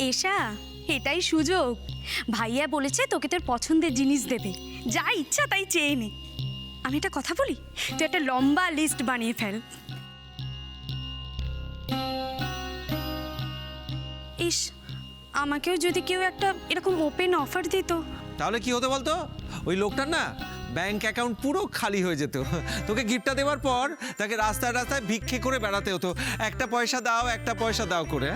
এশা, এটাই সুযোগ। ভাইয়া বলেছে তোকে তোর পছন্দের জিনিস দেবে, যা ইচ্ছা তাই চেয়ে নে। আমি একটা কথা বলি, তুই একটা লম্বা লিস্ট বানিয়ে ফেল। ইস, আমাকেও যদি কেউ একটা এরকম ওপেন অফার দিত। তাহলে কি হতো বলতো? ওই লোকটার না ব্যাংক অ্যাকাউন্ট পুরো খালি হয়ে যেত। তোকে গিফটটা দেওয়ার পর তাকে রাস্তায় রাস্তায় ভিক্ষে করে বেড়াতে হতো, একটা পয়সা দাও একটা পয়সা দাও করে।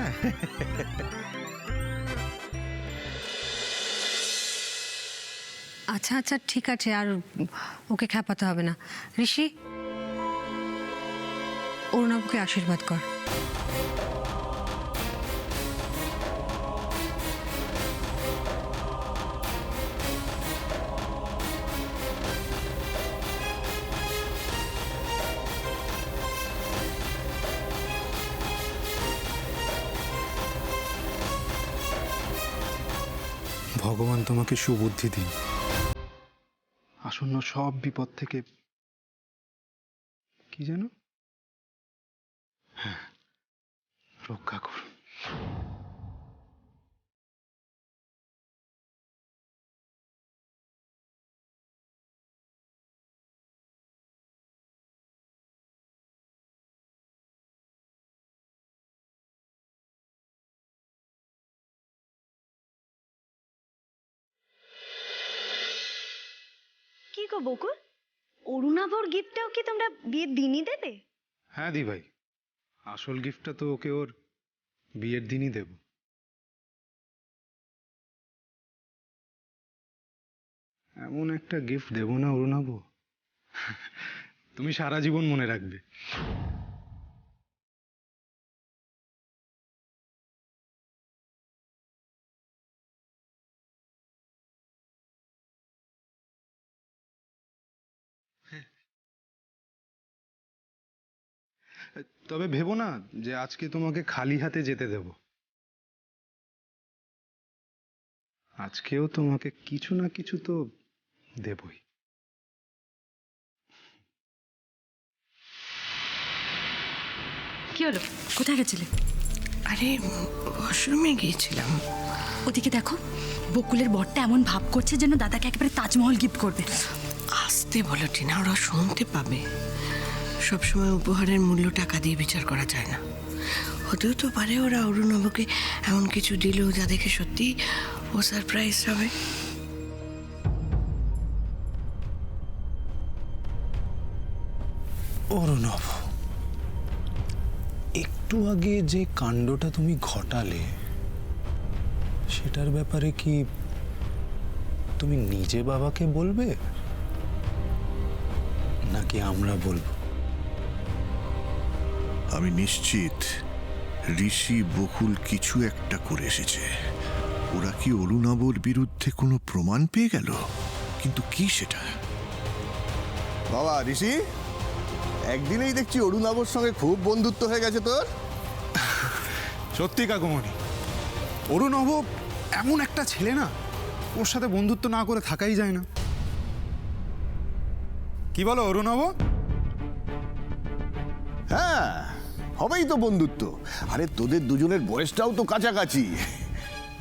আচ্ছা আচ্ছা ঠিক আছে, আর ওকে খ্যাপাতে হবে না। ঋষি, অরুণাবকে আশীর্বাদ কর। ভগবান তোমাকে সুবুদ্ধি দিন, আসন্ন সব বিপদ থেকে কি যেন রক্ষা করুন। কি গো বকুল, অরুণাভর গিফটটাও কি তোমরা বিয়ের দিনই দেবে? হ্যাঁ দি ভাই, আসল গিফটটা তো ওকে ওর বিয়ের দিনই দেব। এমন একটা গিফট দেব না অরুণাভ, তুমি সারা জীবন মনে রাখবে। তবে ভেবো না যে আজকে তোমাকে খালি হাতে যেতে দেব। আজকেও তোমাকে কিছু না কিছু তো দেবই। কি হলো, কোথায় গেছিলে? আরে ওয়াশরুমে গিয়েছিলাম। ওদিকে দেখো, বকুলের বরটা এমন ভাব করছে যেন দাদাকে একেবারে তাজমহল গিফট করবে। আসতে বলো টিনা, ওরা শুনতে পাবে। সবসময় উপহারের মূল্য টাকা দিয়ে বিচার করা যায় না। হতেও তো পারে ওরা অরুণাবকে এমন কিছু দিল যা দেখে সত্যি ও সারপ্রাইজ হবে। অরুণাভ, একটু আগে যে কাণ্ডটা তুমি ঘটালে সেটার ব্যাপারে কি তুমি নিজে বাবাকে বলবে নাকি আমরা বলবো? আমি নিশ্চিত ঋষি বকুল কিছু একটা করে এসেছে। ওরা কি অরুণাবর বিরুদ্ধে কোনো প্রমাণ পেয়ে গেল? কিন্তু কি সেটা? বাবা ঋষি, একদিনেই দেখছি অরুণাবর সঙ্গে খুব বন্ধুত্ব হয়ে গেছে তোর। সত্যি কাকুমণি, অরুণাভ এমন একটা ছেলে না, ওর সাথে বন্ধুত্ব না করে থাকাই যায় না। কি বলো অরুণাভ? হ্যাঁ, হবেই তো বন্ধুত্ব। আরে তোদের দুজনের বয়সটাও তো কাছাকাছি।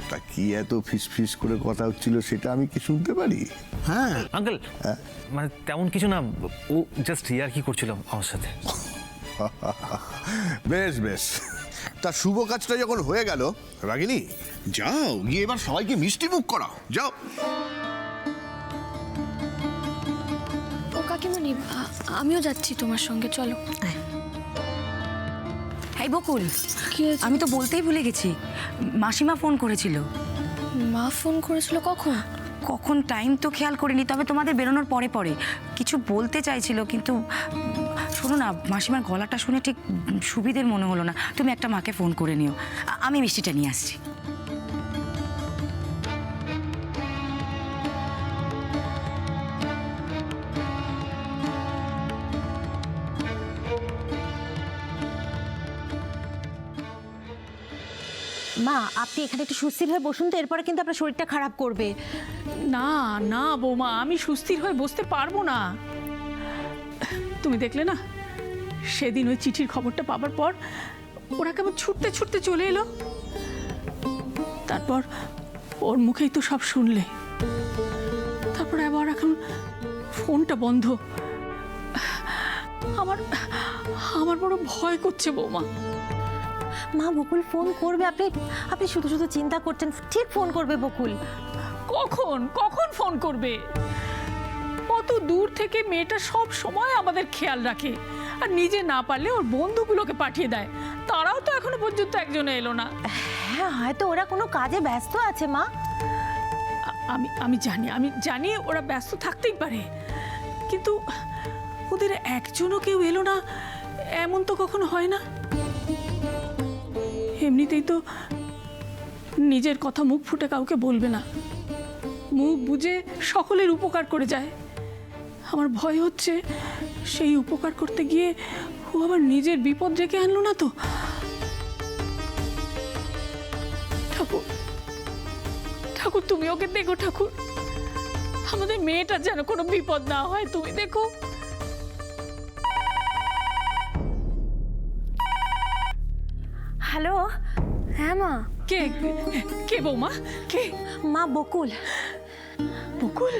তা কি এত ফিস ফিস করে কথা হচ্ছিল সেটা আমি কি শুনতে পারি? হ্যাঁ আঙ্কেল, মানে তেমন কিছু না, ও জাস্ট ইয়ার কি করছিল আমার সাথে। বেশ বেশ, তা শুভ কাজটা যখন হয়ে গেল রাগিনী, যাও গিয়ে এবার সবাইকে মিষ্টি মুখ করাও, যাও। ও কাকিমণি, আমিও যাচ্ছি তোমার সঙ্গে, চলো। এই বকুল, কি হয়েছে? আমি তো বলতেই ভুলে গেছি, মাসিমা ফোন করেছিল। মা ফোন করেছিল কখন? কখন টাইম তো খেয়াল করিনি, তবে তোমাদের বেরোনোর পরে পরে কিছু বলতে চাইছিল, কিন্তু শোনো না, মাসিমার গলাটা শুনে ঠিক সুবিধের মনে হলো না। তুমি একটা মাকে ফোন করে নিও, আমি মিষ্টিটা নিয়ে আসছি। মা, আপনি এখানে একটু সুস্থির হয়ে বসুন তো, এরপরে কিন্তু আপনার শরীরটা খারাপ করবে। না না বৌমা, আমি সুস্থির হয়ে বসতে পারবো না। তুমি দেখলে না সেদিন ওই চিঠির খবরটা পাবার পর ওরা কেমন ছুটতে ছুটতে চলে এলো। তারপর ওর মুখেই তো সব শুনলে, তারপর আবার এখন ফোনটা বন্ধ। আমার আমার বড় ভয় করছে বৌমা। মা বকুল ফোন করবে, আপনি আপনি শুধু শুধু চিন্তা করছেন, ঠিক ফোন করবে বকুল। কখন কখন ফোন করবে? কত দূর থেকে মেয়েটা সব সময় আমাদের খেয়াল রাখে, আর নিজে না পারলে ওর বন্ধুগুলোকে পাঠিয়ে দেয়। তারাও তো এখনো পর্যন্ত একজনে এলো না। হ্যাঁ, হয়তো ওরা কোনো কাজে ব্যস্ত আছে মা। আমি জানি ওরা ব্যস্ত থাকতেই পারে, কিন্তু ওদের একজনও কেউ এলো না এমন তো কখনো হয় না। এমনিতেই তো নিজের কথা মুখ ফুটে কাউকে বলবে না, মুখ বুঝে সকলের উপকার করে যায়। আমার ভয় হচ্ছে সেই উপকার করতে গিয়ে ও আবার নিজের বিপদ ডেকে আনলো না তো। ঠাকুর ঠাকুর, তুমি ওকে দেখো ঠাকুর, আমাদের মেয়েটার যেন কোনো বিপদ না হয়, তুমি দেখো। হ্যালো। হ্যাঁ মা। কে কে বৌমা? কে? মা বকুল। বকুল?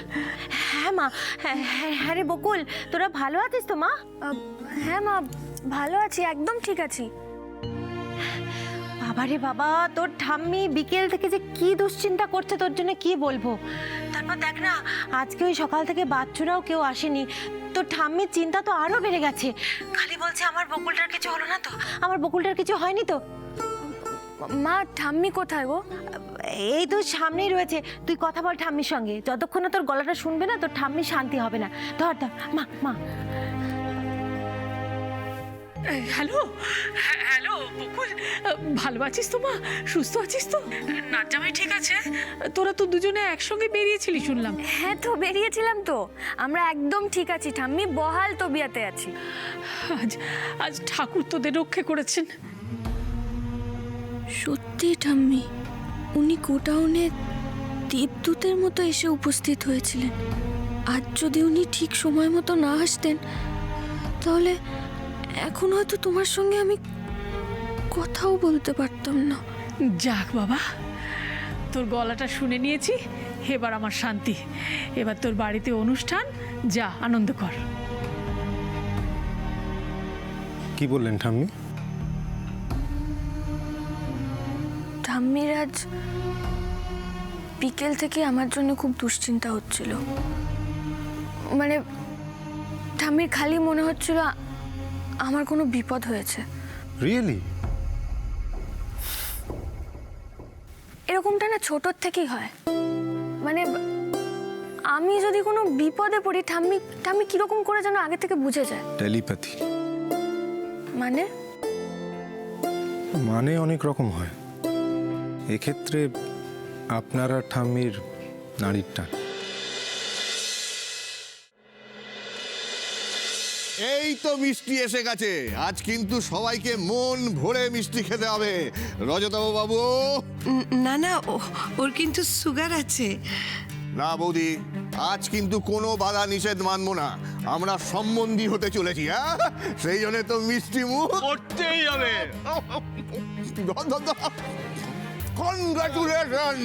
হ্যাঁ মা, হ্যাঁ রে বকুল, তোরা ভালো আছিস তো মা? হ্যাঁ মা, ভালো আছি, একদম ঠিক আছি। বাবা রে বাবা, তোর ঠাম্মি বিকেল থেকে যে কি দুশ্চিন্তা করছে তোর জন্য কি বলবো। তারপর দেখ না, আজকে ওই সকাল থেকে বাচ্চারাও কেউ আসেনি। তোর ঠাম্মির চিন্তা তো আরো বেড়ে গেছে, খালি বলছে আমার বকুলটার কিছু হলো না তো, আমার বকুলটার কিছু হয়নি তো। মা, ঠাম্মি কোথায় গো? এই তো সামনেই রয়েছে, তুই কথা বল ঠাম্মির সঙ্গে। যতক্ষণ না তোর গলাটা শুনবে না, তোর ঠাম্মি শান্তি হবে না। ধর ধর মা মা। হ্যালো হ্যালো বকুল, ভালো আছিস তো মা? সুস্থ আছিস তো? নাচ জামাই ঠিক আছে? তোরা তো দুজনে একসঙ্গে বেরিয়েছিলি শুনলাম। হ্যাঁ তো, বেরিয়েছিলাম তো। আমরা একদম ঠিক আছি ঠাম্মি, বহাল তবিয়াতে আছি। আজ ঠাকুর তোদের রক্ষে করেছেন। সত্যি ঠাম্মি, উনি গোডাউনে দেবদূতের মতো এসে উপস্থিত হয়েছিলেন। আজ যদি উনি ঠিক সময় মতো না আসতেন, তাহলে এখন হয়তো তোমার সঙ্গে আমি কথাও বলতে পারতাম না। যাক বাবা, তোর গলাটা শুনে নিয়েছি, এবার আমার শান্তি। এবার তোর বাড়িতে অনুষ্ঠান, যা আনন্দ কর। কি বললেন ঠাম্মি? ঠাম্মির আজ বিকেল থেকে আমার জন্য খুব দুশ্চিন্তা হচ্ছিল। মানে ঠাম্মির খালি মনে হচ্ছিল আমার কোনো বিপদ হয়েছে। রিয়েলি? এরকমটা না ছোটোর থেকেই হয়। মানে আমি যদি কোনো বিপদে পড়ি, ঠাম্মি ঠাম্মি কিরকম করে যেন আগে থেকে বুঝে যায়। টেলিপ্যাথি মানে অনেক রকম হয়, এক্ষেত্রে আপনার আর ঠাম্মির নাড়ির টান। এই তো মিষ্টি এসে গেছে, আজ কিন্তু সবাইকে মন ভরে মিষ্টি খেতে হবে। রজতবাবু বাবু। না না, ওর কিন্তু সুগার আছে। না বৌদি, আজ কিন্তু কোনো বাধা নিষেধ মানবো না, আমরা সম্বন্ধী হতে চলেছি। হ্যাঁ, সেই জন্য তো মিষ্টি মুখ করতেই হবে। কনগ্রাচুলেশন।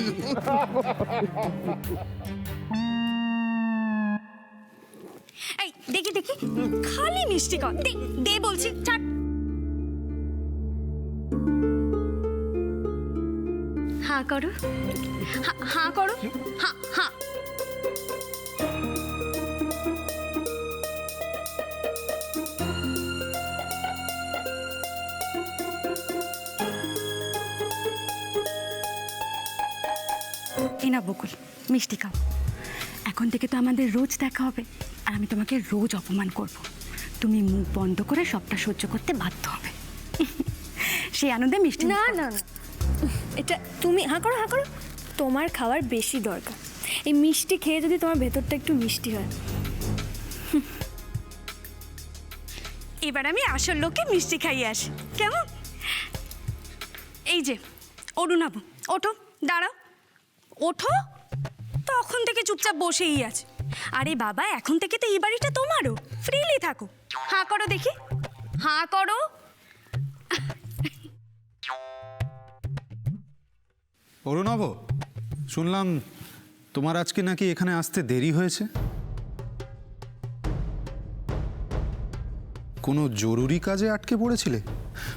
এই দেখি দেখি, খালি মিষ্টি কর, দে বলছি, ছাড়। হাঁ করো, হাঁ করো, হাঁ হাঁ। এই না বকুল, মিষ্টি খাও। এখন থেকে তো আমাদের রোজ দেখা হবে, আর আমি তোমাকে রোজ অপমান করব। তুমি মুখ বন্ধ করে সবটা সহ্য করতে বাধ্য হবে। সেই আনন্দে মিষ্টি না না না, এটা তুমি হাঁ করো, হাঁ করো। তোমার খাওয়ার বেশি দরকার। এই মিষ্টি খেয়ে যদি তোমার ভেতরটা একটু মিষ্টি হয়। এবার আমি আসল লোককে মিষ্টি খাইয়ে আসি, কেমন? এই যে অরুণাভ, ওঠো, দাঁড়াও, ওঠো। তখন থেকে চুপচাপ বসেই আছে। আরে বাবা, এখন থেকে তো এই বাড়িটা তোমারও, ফ্রিলি থাকো। হাঁ করো দেখি, হাঁ করো। অরুণাভ, শুনলাম তোমার আজকে নাকি এখানে আসতে দেরি হয়েছে। কোনো জরুরি কাজে আটকে পড়েছিলে?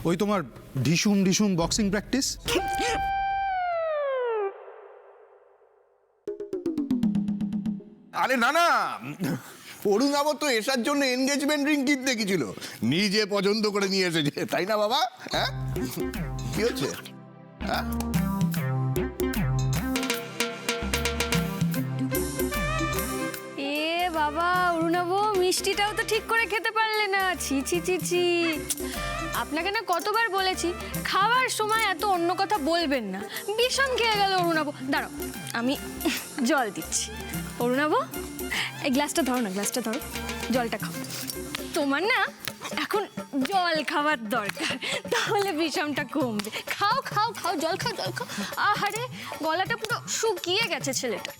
ওই তোমার ঢিসুম ঢিসুম বক্সিং প্র্যাকটিস? আরে না না, অরুণাব তো এসার জন্য এনগেজমেন্ট রিং কিনতে গেছিল, নিজে পছন্দ করে নিয়ে এসেছে, তাই না বাবা? হ্যাঁ, কি হচ্ছে? হ্যাঁ, এ বাবা অরুণাভ, মিষ্টিটাও তো ঠিক করে খেতে পারলে না। ছি ছি ছি ছি, আপনাকে না কতবার বলেছি খাওয়ার সময় এত অন্য কথা বলবেন না। বিষম খেয়ে গেল অরুণাভ। দাঁড়াও, আমি জল দিচ্ছি। অরুণাভ, এই গ্লাসটা ধরো না, গ্লাসটা ধরো, জলটা খাও। তোমার না এখন জল খাওয়ার দরকার, তাহলে বিষমটা কমবে। খাও খাও খাও, জল খাও, জল খাও। আহারে, গলাটা পুরো শুকিয়ে গেছে ছেলেটা।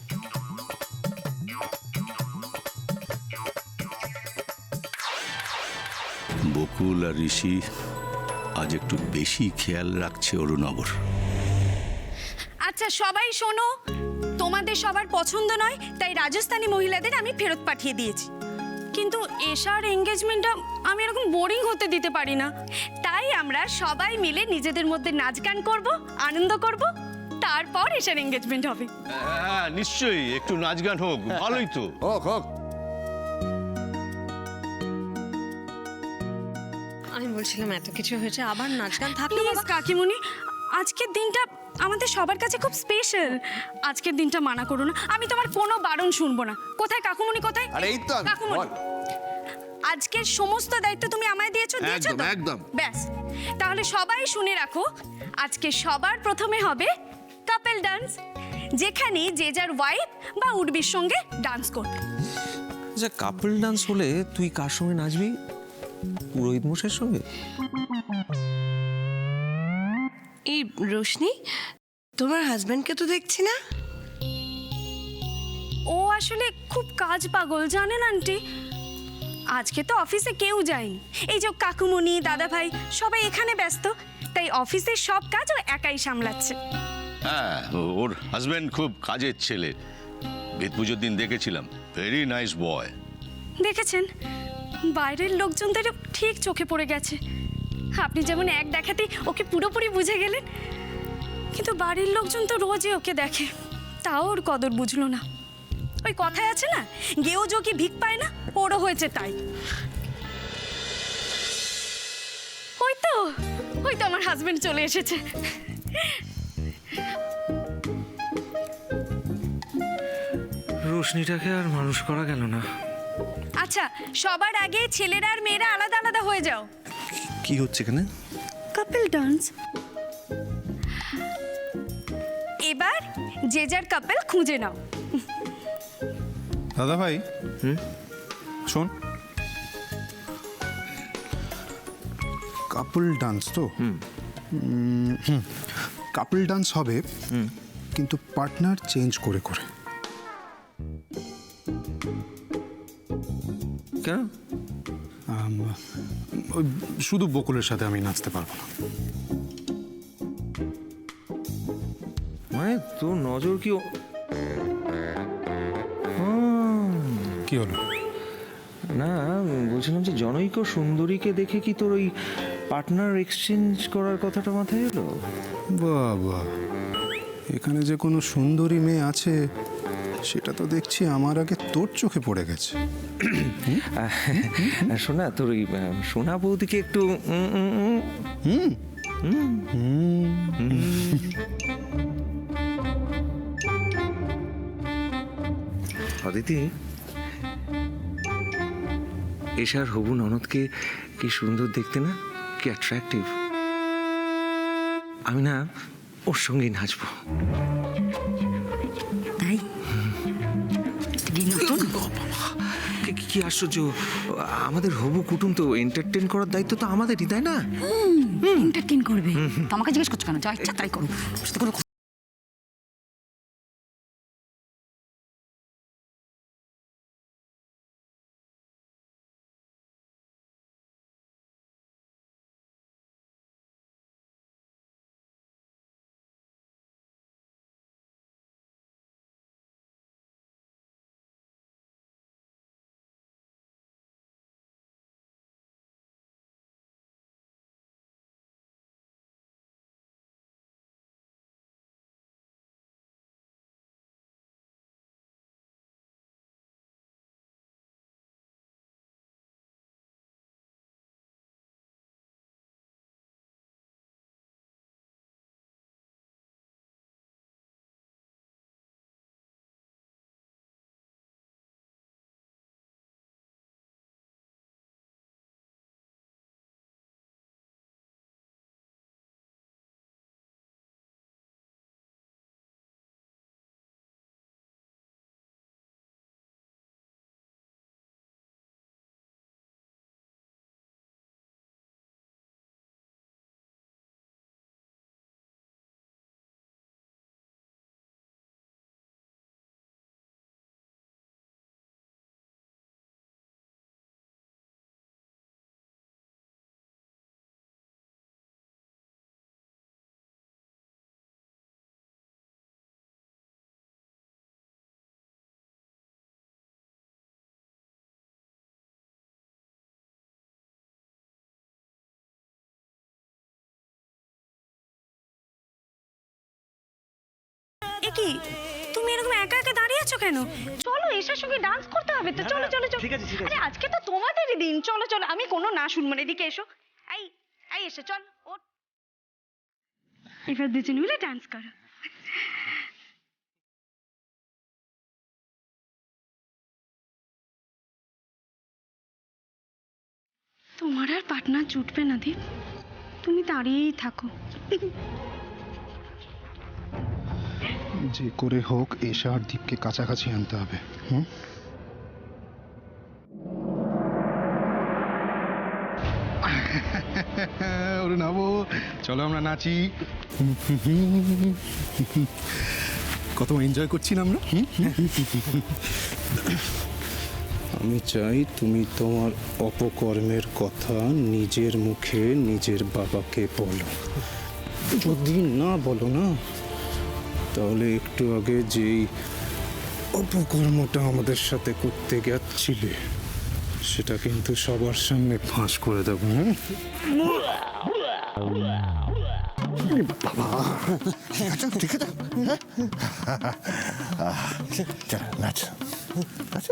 বকুল আর ঋষি আজ একটু বেশি খেয়াল রাখছে অরুণাবর। আচ্ছা সবাই শোনো, তোমাদের সবার পছন্দ নয় তাই রাজস্থানী মহিলাদের আমি ফেরত পাঠিয়ে দিয়েছি। কিন্তু এশার এঙ্গেজমেন্টটা আমি এরকম বোরিং হতে দিতে পারি না। তাই আমরা সবাই মিলে নিজেদের মধ্যে নাচ গান করব, আনন্দ করব, তারপর এশার এঙ্গেজমেন্ট হবে। হ্যাঁ নিশ্চয়ই, একটু নাচ গান হোক, ভালোই তো। হোক হোক। আমি বলছিলাম এত কিছু হয়েছে, আবার নাচ গান থাকলে প্লিজ কাকিমুনি, আজকের দিনটা আমাদের সবার কাছে খুব স্পেশাল। আজকের দিনটা মানা করো না, আমি তোমার কোনো বারণ শুনবো না। কোথায় কাকুমুনি, কোথায়? আরে এই তো আমি, কাকুমুনি, বল। আজকের সমস্ত দায়িত্ব তুমি আমায় দিয়েছো তো? একদম, একদম। ব্যাস, তাহলে সবাই শুনে রাখো, আজকে সবার প্রথমে হবে কাপল ডান্স, যেখানে যে যার ওয়াইফ বা উর্বির সঙ্গে ডান্স করবে। আচ্ছা, কাপল ডান্স হলে তুই কার সঙ্গে নাচবি? পুরোহিত মশাইয়ের সঙ্গে? এই রোশনি, তোমার হাজব্যান্ডকে তো দেখছি না। ও আসলে খুব কাজ পাগল, জানেন আন্টি। আজকে তো অফিসে কেউ যায়নি, এই যে কাকুমণি, দাদা ভাই সবাই এখানে ব্যস্ত, তাই অফিসের সব কাজ ও একাই সামলাচ্ছে। হ্যাঁ, ওর হাজবেন্ড খুব কাজের ছেলে, বেদ পুজোর দিন দেখেছিলাম, ভেরি নাইস বয়। দেখেছেন, বাইরের লোকজনদের ঠিক চোখে পড়ে গেছে। আপনি যেমন এক দেখাতেই ওকে পুরোপুরি বুঝে গেলেন, কিন্তু বাড়ির লোকজন তো রোজই ওকে দেখে, তাও ওর কদর বুঝলো না। ওই কথায় আছে না, গেও যোগী ভিক পায় না, ওরও হয়েছে তাই। ওই তো আমার হাজবেন্ড চলে এসেছে। রোশনিটাকে আর মানুষ করা গেল না। আচ্ছা, সবার আগে ছেলেরা আর মেয়েরা আলাদা আলাদা হয়ে যাও। কি হচ্ছে এখানে? Couple dance. এবার যে যার কাপল খুঁজে নাও। দাদা ভাই, শোন, কাপল ডান্স তো কাপল ডান্স হবে, কিন্তু পার্টনার চেঞ্জ করে করে। কেন? ওই শুধু বকুলের সাথে আমি নাচতে পারবো না। মানে তোর নজর কি কি হলো? না, বলছিলাম যে জনৈক সুন্দরীকে দেখে কি তোর ওই পার্টনার এক্সচেঞ্জ করার কথাটা মাথায় এলো? বাবা, এখানে যে কোনো সুন্দরী মেয়ে আছে সেটা তো দেখছি আমার আগে তোর চোখে পড়ে গেছে। শোনা, তোর ওই সোনা বৌদিকে একটু অদিতি, এশার হবু ননদকে কি সুন্দর দেখতে না, কি অ্যাট্রাকটিভ। আমি না ওর সঙ্গেই নাচবো। তাই কি আশ্চর্য, আমাদের হবু কুটুম তো এন্টারটেন করার দায়িত্ব তো আমাদেরই, তাই না? এন্টারটেইন করবে তো আমাকে জিজ্ঞেস করছো কেন? যা ইচ্ছা তাই করো, ওর সাথে কোনো কি তুমি এরকম একা একা দাঁড়িয়ে আছো কেন? চলো এসার সঙ্গে ডান্স করতে হবে তো, চলো চলো চলো। আরে আজকে তো তোমাদেরই দিন, চলো চলো। আমি কোনো না শুনবো না, এদিকে এসো। এই এই এসো, চল ওঠ। এবার দুজন মিলে ডান্স করো। তোমার আর পার্টনার জুটবে না দীপ, তুমি দাঁড়িয়েই থাকো। যে করে হোক এশা আর দীপকে কাছাকাছি আনতে হবে। ওরে নাবো, চলো আমরা নাচি। কত এনজয় করছি না আমরা। আমি চাই তুমি তোমার অপকর্মের কথা নিজের মুখে নিজের বাবাকে বলো। যদি না বলো না, তাহলে একটু আগে যেই অপকর্মটা আমাদের সাথে করতে গেছিলে সেটা কিন্তু সবার সামনে ফাঁস করে দেবো। বাবা ঠিক আছে, চল নাচ নাচ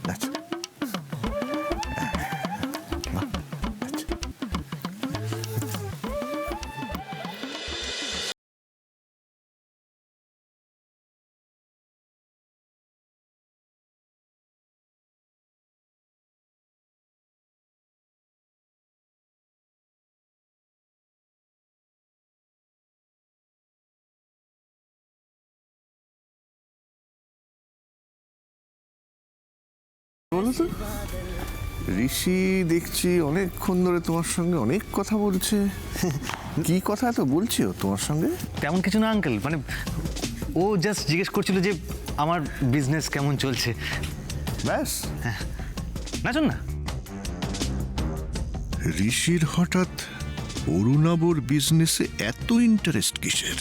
নাচ। বলো তো, ঋষি দেখছি অনেকক্ষণ ধরে তোমার সঙ্গে অনেক কথা বলছে। কি কথা এত বলছে ও তোমার সঙ্গে? তেমন কিছু না আঙ্কেল, মানে ও জাস্ট জিজ্ঞেস করছিল যে আমার বিজনেস কেমন চলছে। ব্যাস? নাচুন না। ঋষির হঠাৎ অরুণাবর বিজনেসে এত ইন্টারেস্ট কিসের?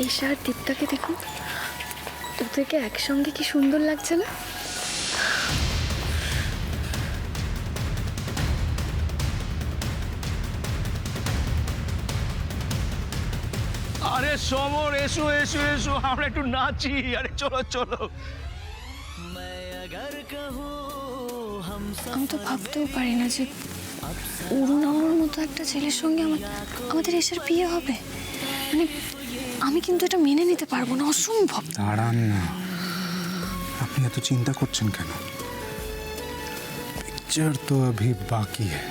এশা আর দীপটাকে দেখুন, ওদেরকে একসঙ্গে কি সুন্দর লাগছে না? আরে সমর, এসো এসো এসো, আমরা একটু নাচি। আরে চলো চলো। আমি তো ভাবতেও পারি না যে অরুণাবর মতো একটা ছেলের সঙ্গে আমাদের এশার বিয়ে হবে। মানে আমি কিন্তু এটা মেনে নিতে পারবো না, অসম্ভব। দাঁড়ান না, আপনি এত চিন্তা করছেন কেন? পিকচার তো अभी বাকি है।